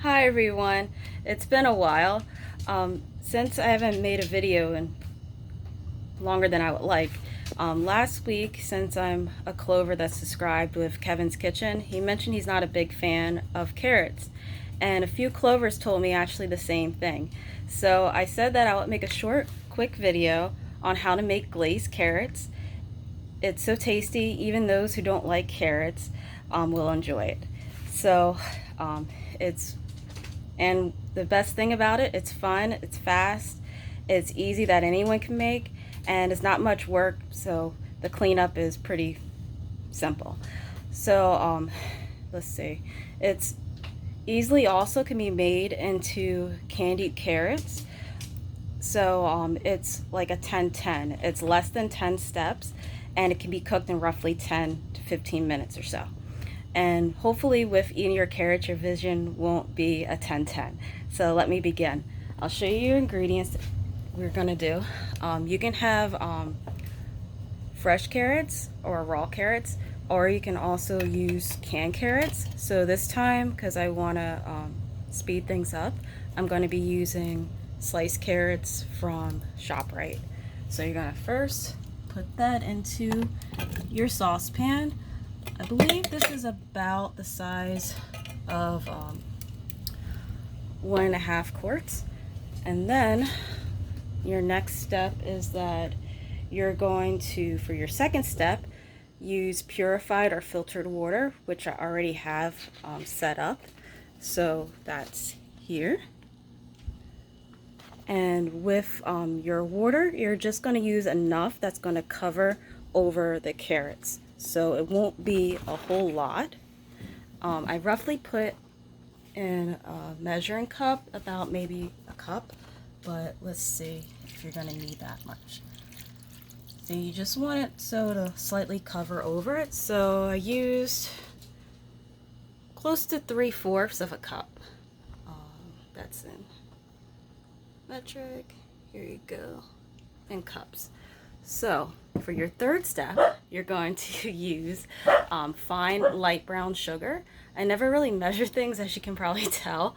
Hi everyone, it's been a while. Since I haven't made a video in longer than I would like, last week, since I'm a Clover that's subscribed with Kevin's Kitchen, he mentioned he's not a big fan of carrots. And a few Clovers told me actually the same thing. So I said that I would make a short, quick video on how to make glazed carrots. It's so tasty, even those who don't like carrots will enjoy it. So um, it's and the best thing about it, it's fun, it's fast, it's easy that anyone can make, and it's not much work, so the cleanup is pretty simple. So let's see. It's easily also can be made into candied carrots. So it's like a 10-10. It's less than 10 steps, and it can be cooked in roughly 10 to 15 minutes or so. And hopefully with eating your carrots, your vision won't be a 10-10. So let me begin. I'll show you your ingredients we're gonna do. You can have fresh carrots or raw carrots, or you can also use canned carrots. So this time, because I wanna speed things up, I'm gonna be using sliced carrots from ShopRite. So you're gonna first put that into your saucepan. I believe this is about the size of 1.5 quarts. And then your next step is that you're going to, for your second step, use purified or filtered water, which I already have set up. So that's here. And with your water, you're just going to use enough that's going to cover over the carrots. So it won't be a whole lot. I roughly put in a measuring cup about maybe a cup, but let's see if you're going to need that much. So you just want it so to slightly cover over it. So I used close to 3/4 of a cup. That's in metric. Here you go, in cups. So for your third step, you're going to use fine light brown sugar. I never really measure things, as you can probably tell.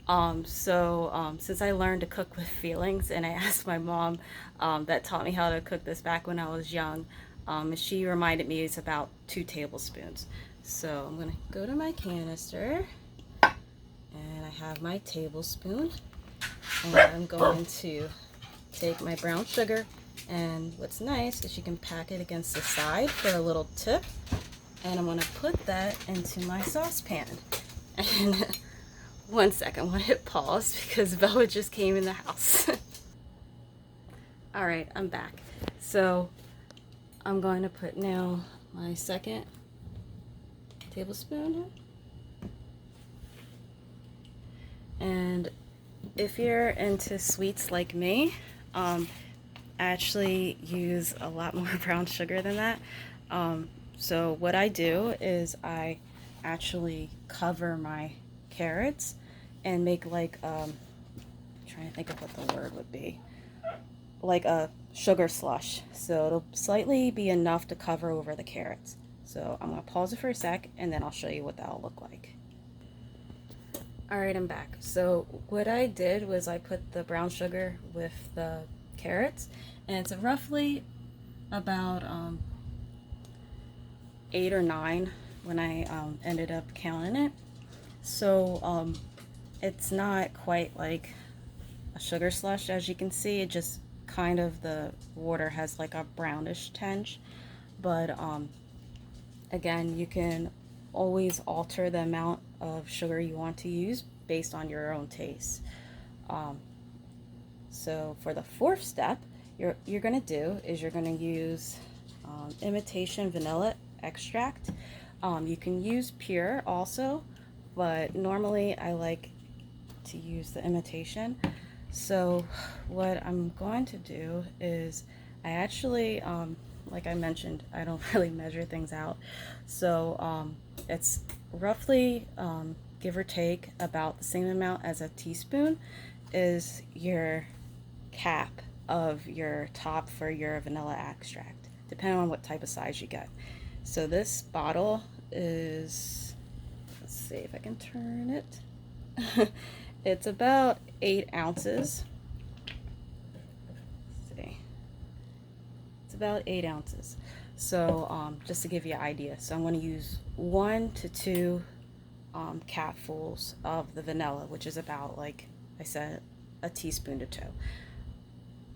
Since I learned to cook with feelings, and I asked my mom that taught me how to cook this back when I was young, she reminded me it's about 2 tablespoons. So I'm going to go to my canister, and I have my tablespoon, and I'm going to take my brown sugar. And what's nice is you can pack it against the side for a little tip. And I'm going to put that into my saucepan. And one second, I want to hit pause because Bella just came in the house. Alright, I'm back. So I'm going to put now my second tablespoon in. And if you're into sweets like me, actually use a lot more brown sugar than that. So what I do is I actually cover my carrots and make like trying to think of what the word would be, like a sugar slush. So it'll slightly be enough to cover over the carrots. So I'm gonna pause it for a sec, and then I'll show you what that'll look like. Alright, I'm back. So what I did was I put the brown sugar with the carrots, and it's roughly about 8 or 9 when I ended up counting it. So it's not quite like a sugar slush, as you can see. It just kind of, the water has like a brownish tinge, but again, you can always alter the amount of sugar you want to use based on your own taste. So for the fourth step, you're going to do is you're going to use imitation vanilla extract. You can use pure also, but normally I like to use the imitation. So what I'm going to do is I actually, like I mentioned, I don't really measure things out. So it's roughly, give or take, about the same amount as a teaspoon is your cap of your top for your vanilla extract, depending on what type of size you get. So this bottle is, let's see if I can turn it. It's about 8 ounces. Let's see. It's about 8 ounces. So just to give you an idea, so I'm going to use 1 to 2 capfuls of the vanilla, which is about, like I said, a teaspoon or 2.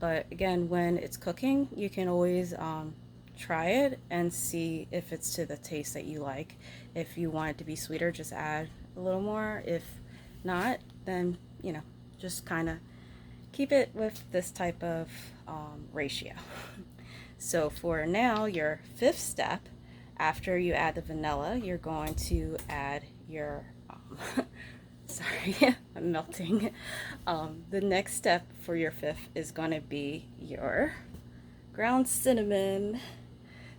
But again, when it's cooking, you can always try it and see if it's to the taste that you like. If you want it to be sweeter, just add a little more. If not, then just kind of keep it with this type of ratio. So for now, your 5th step, after you add the vanilla, you're going to add your sorry, I'm melting. The next step for your 5th is going to be your ground cinnamon.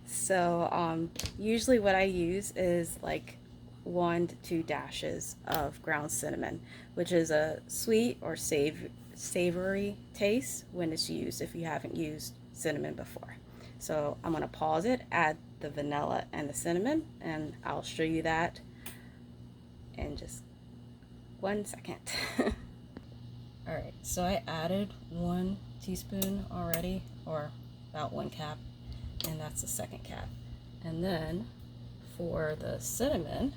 So usually what I use is like 1 to 2 dashes of ground cinnamon, which is a sweet or savory taste when it's used, if you haven't used cinnamon before. So I'm going to pause it, add the vanilla and the cinnamon, and I'll show you that in just 1 second. Alright, so I added 1 teaspoon already, or about 1 cap, and that's the 2nd cap. And then for the cinnamon,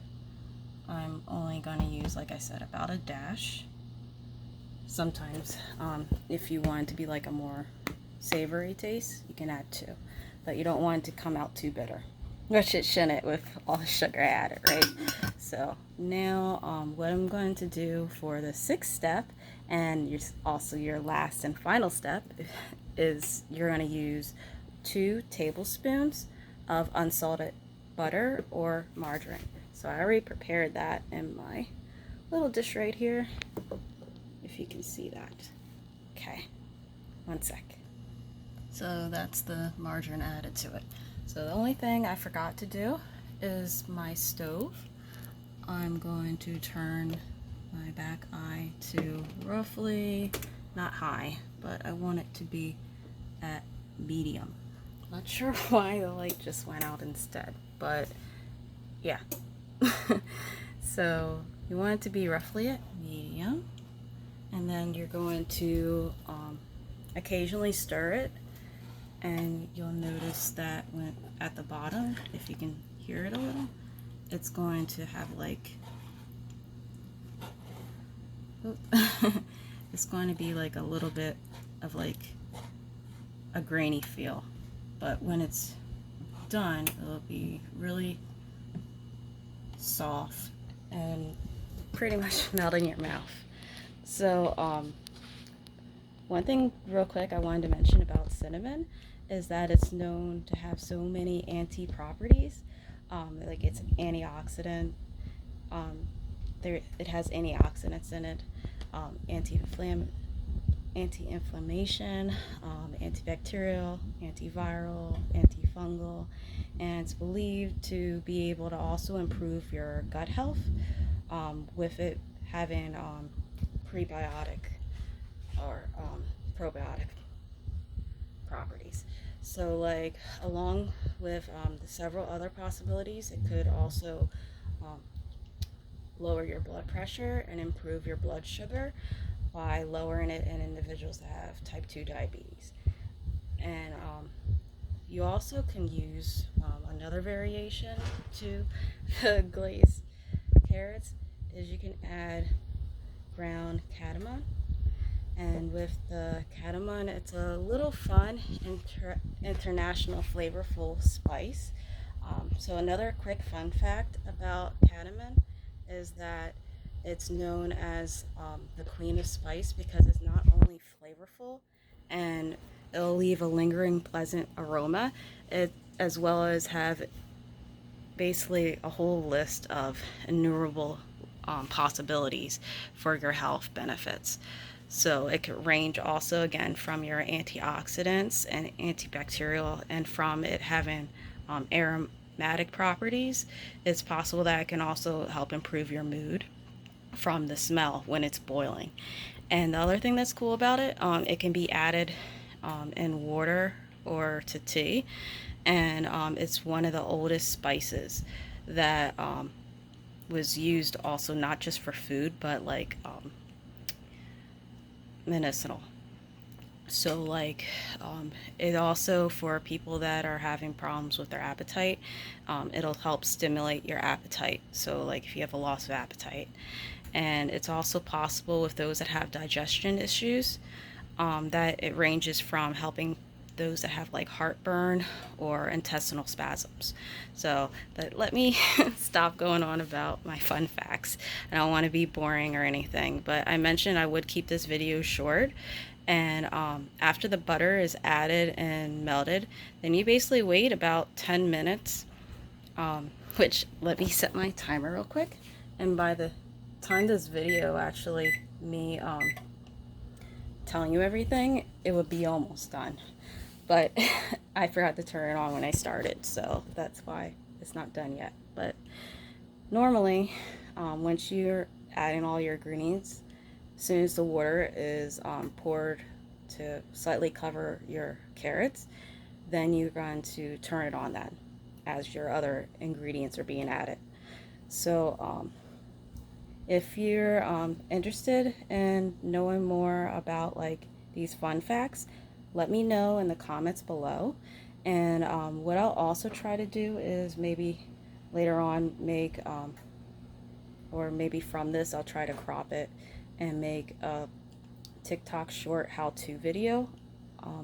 I'm only going to use, like I said, about a dash. Sometimes if you want it to be like a more savory taste, you can add 2, but you don't want it to come out too bitter, which it shouldn't with all the sugar I added, right? So now what I'm going to do for the 6th step, and also your last and final step, is you're going to use 2 tablespoons of unsalted butter or margarine. So I already prepared that in my little dish right here, if you can see that. Okay, 1 sec. So that's the margarine added to it. So the only thing I forgot to do is my stove. I'm going to turn my back eye to roughly, not high, but I want it to be at medium. Not sure why the light just went out instead, but yeah. So you want it to be roughly at medium, and then you're going to occasionally stir it, and you'll notice that when at the bottom, if you can hear it a little, it's going to have like it's going to be like a little bit of like a grainy feel, but when it's done, it'll be really soft and pretty much melt in your mouth. So one thing real quick I wanted to mention about cinnamon is that it's known to have so many properties. Like it's antioxidant, it has antioxidants in it, anti-inflammation, antibacterial, antiviral, antifungal, and it's believed to be able to also improve your gut health, with it having prebiotic or probiotic properties. So like along with the several other possibilities, it could also lower your blood pressure and improve your blood sugar by lowering it in individuals that have type 2 diabetes. And you also can use another variation to the glazed carrots, is you can add ground cardamom. And with the cardamom, it's a little fun, international flavorful spice. So another quick fun fact about cardamom is that it's known as the queen of spice because it's not only flavorful and it'll leave a lingering pleasant aroma, as well as have basically a whole list of innumerable possibilities for your health benefits. So it could range also again from your antioxidants and antibacterial, and from it having aromatic properties, it's possible that it can also help improve your mood from the smell when it's boiling. And the other thing that's cool about it, it can be added in water or to tea, and it's one of the oldest spices that was used also not just for food, but like medicinal. So like it also, for people that are having problems with their appetite, it'll help stimulate your appetite. So like if you have a loss of appetite. And it's also possible with those that have digestion issues, that it ranges from helping those that have like heartburn or intestinal spasms. So, but let me stop going on about my fun facts. I don't want to be boring or anything, but I mentioned I would keep this video short. And after the butter is added and melted, then you basically wait about 10 minutes, which, let me set my timer real quick. And by the time this video, actually me telling you everything, it would be almost done. But I forgot to turn it on when I started, so that's why it's not done yet. But normally, once you're adding all your ingredients, as soon as the water is poured to slightly cover your carrots, then you're going to turn it on then, as your other ingredients are being added. So if you're interested in knowing more about like these fun facts, let me know in the comments below. And what I'll also try to do is maybe later on make, or maybe from this I'll try to crop it and make a TikTok short how-to video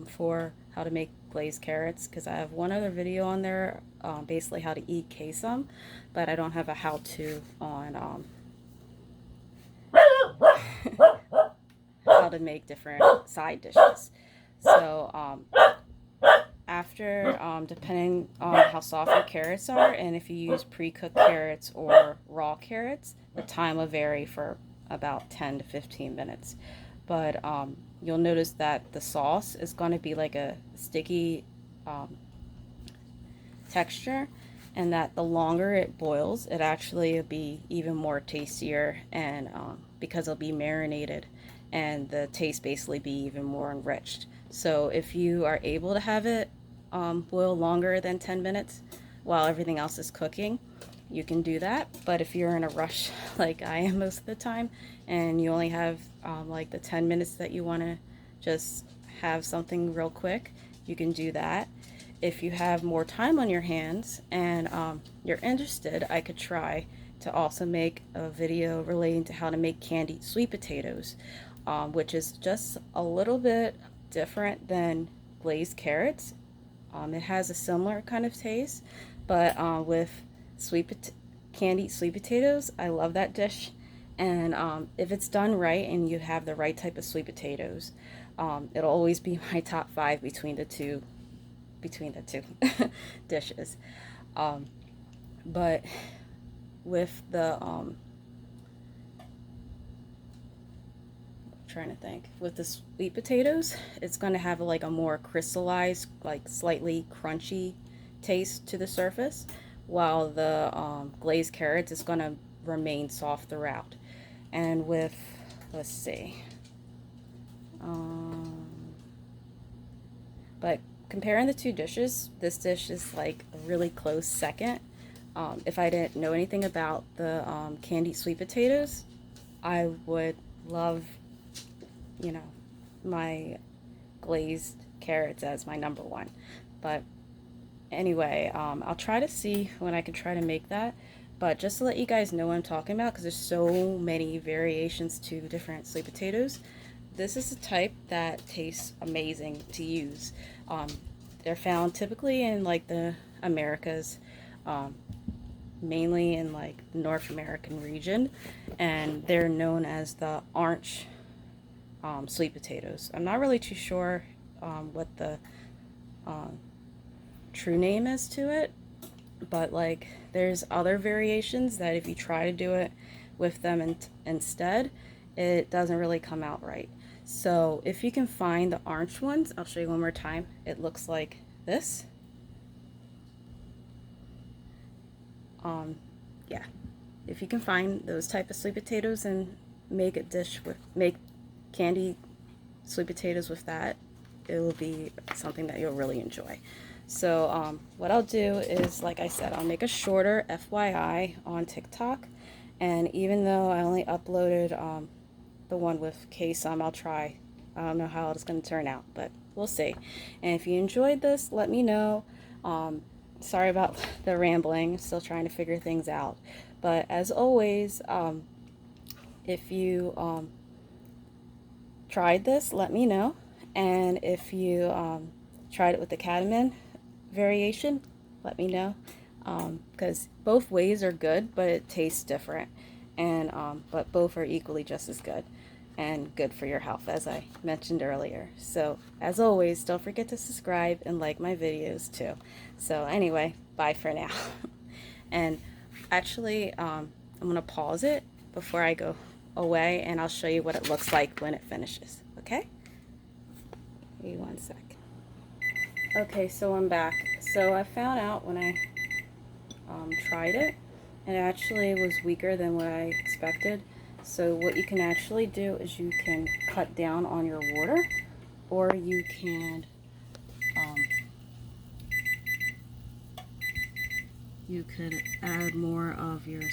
for how to make glazed carrots, because I have one other video on there, basically how to eat queso, but I don't have a how-to on how to make different side dishes. So after, depending on how soft your carrots are, and if you use pre-cooked carrots or raw carrots, the time will vary for about 10 to 15 minutes. But you'll notice that the sauce is going to be like a sticky texture, and that the longer it boils, it actually will be even more tastier, and because it'll be marinated, and the taste basically be even more enriched. So if you are able to have it boil longer than 10 minutes while everything else is cooking, you can do that. But if you're in a rush like I am most of the time, and you only have like the 10 minutes that you want to just have something real quick, you can do that. If you have more time on your hands and you're interested, I could try to also make a video relating to how to make candied sweet potatoes, which is just a little bit different than glazed carrots. It has a similar kind of taste, but with candied sweet potatoes, I love that dish. And if it's done right and you have the right type of sweet potatoes, it'll always be my top 5 between the two dishes. But with the trying to think, with the sweet potatoes, it's going to have like a more crystallized, like slightly crunchy taste to the surface, while the glazed carrots is going to remain soft throughout. And with, let's see, but comparing the two dishes, this dish is like a really close second. If I didn't know anything about the candied sweet potatoes, I would love, you know, my glazed carrots as my number 1. But anyway, I'll try to see when I can try to make that. But just to let you guys know what I'm talking about, because there's so many variations to different sweet potatoes, this is a type that tastes amazing to use. They're found typically in like the Americas, mainly in like the North American region, and they're known as the orange sweet potatoes. I'm not really too sure what the true name is to it, but like there's other variations that if you try to do it with them instead, it doesn't really come out right. So if you can find the orange ones, I'll show you one more time. It looks like this. Yeah, if you can find those type of sweet potatoes and make a dish with, make candied sweet potatoes with that, it will be something that you'll really enjoy. So what I'll do is, like I said, I'll make a shorter FYI on TikTok, And even though I only uploaded the one with K-Sum, I'll try. I don't know how it's going to turn out, but we'll see. And if you enjoyed this, let me know. Sorry about the rambling, still trying to figure things out. But as always, if you tried this, let me know. And if you tried it with the cadmium variation, let me know. Because both ways are good, but it tastes different. And but both are equally just as good and good for your health, as I mentioned earlier. So as always, don't forget to subscribe and like my videos too. So anyway, bye for now. And actually, I'm gonna pause it before I go away, and I'll show you what it looks like when it finishes. Okay? Give me 1 sec. Okay, so I'm back. So I found out when I tried it, it actually was weaker than what I expected. So what you can actually do is you can cut down on your water, or you can you could add more of your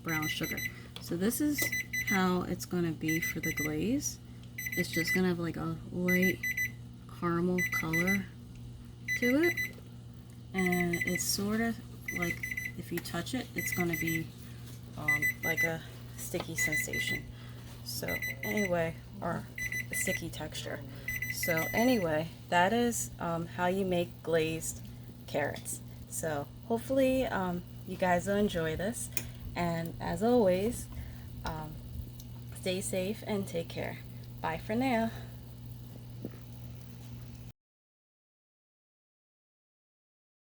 brown sugar. So this is how it's going to be for the glaze. It's just going to have like a light caramel color to it, and it's sort of like, if you touch it, it's going to be like a sticky sensation. So anyway, or a sticky texture. So anyway, that is how you make glazed carrots. So hopefully you guys will enjoy this, and as always, stay safe and take care. Bye for now.